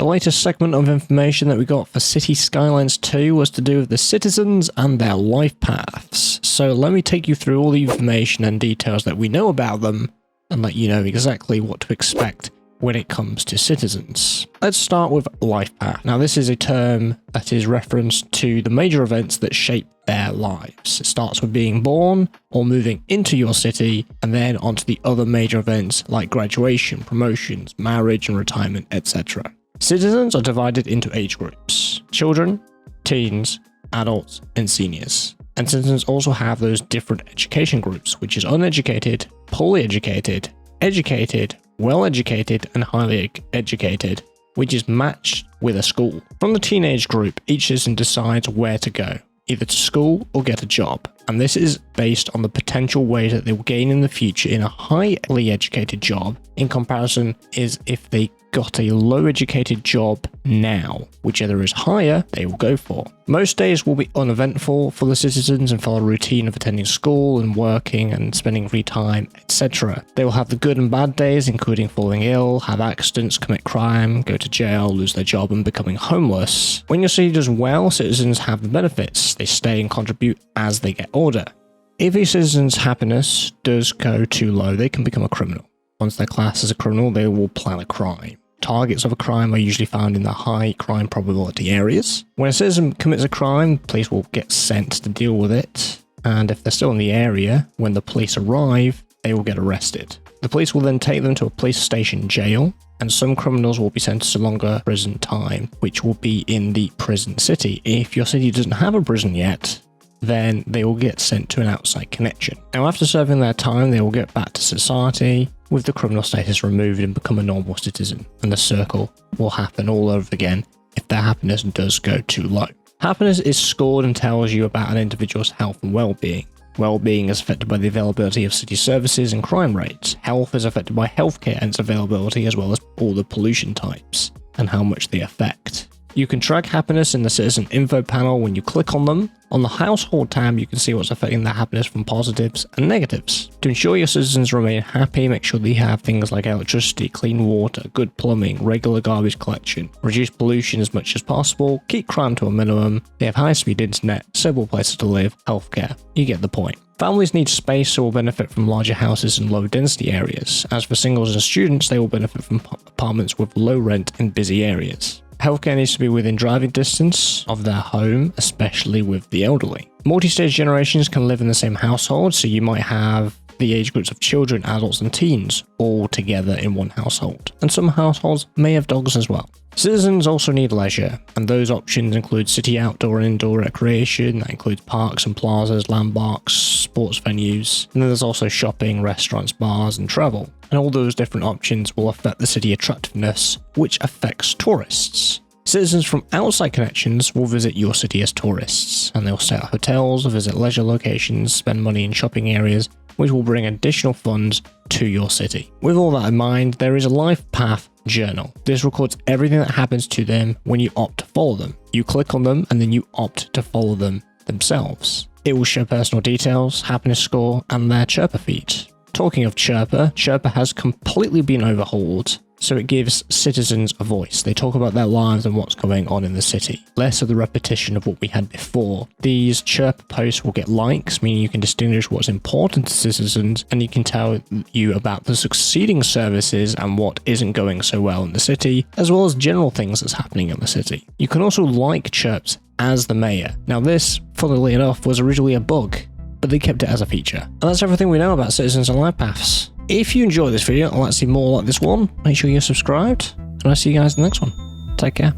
The latest segment of information that we got for Cities Skylines II was to do with the citizens and their life paths. So let me take you through all the information and details that we know about them and let you know exactly what to expect when it comes to citizens. Let's start with life path. Now this is a term that is referenced to the major events that shape their lives. It starts with being born or moving into your city, and then onto the other major events like graduation, promotions, marriage and retirement, etc. Citizens are divided into age groups: children, teens, adults, and seniors. And citizens also have those different education groups, which is uneducated, poorly educated, educated, well-educated, and highly educated, which is matched with a school. From the teenage group, each citizen decides where to go, either to school or get a job. And this is based on the potential wage that they will gain in the future in a highly educated job, in comparison is if they got a low educated job now, whichever is higher they will go for. Most days will be uneventful for the citizens and follow a routine of attending school and working and spending free time, etc. They will have the good and bad days, including falling ill, have accidents, commit crime, go to jail, lose their job and becoming homeless. When your city does well, citizens have the benefits. They stay and contribute as they get older. If a citizen's happiness does go too low, they can become a criminal. Once they're classed as a criminal, they will plan a crime. Targets of a crime are usually found in the high crime probability areas. When a citizen commits a crime, police will get sent to deal with it, and if they're still in the area, when the police arrive, they will get arrested. The police will then take them to a police station jail, and some criminals will be sentenced to longer prison time, which will be in the prison city. If your city doesn't have a prison yet, then they will get sent to an outside connection. Now after serving their time, they will get back to society with the criminal status removed and become a normal citizen, and the circle will happen all over again if their happiness does go too low. Happiness is scored and tells you about an individual's health and well-being. Well-being is affected by the availability of city services and crime rates. Health is affected by healthcare and its availability, as well as all the pollution types and how much they affect. You can track happiness in the citizen info panel when you click on them. On the household tab, you can see what's affecting their happiness from positives and negatives. To ensure your citizens remain happy, make sure they have things like electricity, clean water, good plumbing, regular garbage collection, reduce pollution as much as possible, keep crime to a minimum, they have high-speed internet, stable places to live, healthcare. You get the point. Families need space, so will benefit from larger houses in low-density areas. As for singles and students, they will benefit from apartments with low rent in busy areas. Healthcare needs to be within driving distance of their home, especially with the elderly. Multi-stage generations can live in the same household, so you might have the age groups of children, adults and teens all together in one household. And some households may have dogs as well. Citizens also need leisure, and those options include city outdoor and indoor recreation. That includes parks and plazas, landmarks, sports venues, and then there's also shopping, restaurants, bars and travel. And all those different options will affect the city attractiveness, which affects tourists. Citizens from outside connections will visit your city as tourists, and they'll stay at hotels, visit leisure locations, spend money in shopping areas, which will bring additional funds to your city. With all that in mind, there is a life path journal. This records everything that happens to them when you opt to follow them. You click on them and then you opt to follow them themselves. It will show personal details, happiness score, and their chirper feed. Talking of chirper has completely been overhauled, so it gives citizens a voice. They talk about their lives and what's going on in the city. Less of the repetition of what we had before. These chirper posts will get likes, meaning you can distinguish what's important to citizens, and you can tell you about the succeeding services and what isn't going so well in the city, as well as general things that's happening in the city. You can also like chirps as the mayor. Now this, funnily enough, was originally a bug, but they kept it as a feature. And that's everything we know about citizens and life paths. If you enjoyed this video and like to see more like this one, make sure you're subscribed, and I'll see you guys in the next one. Take care.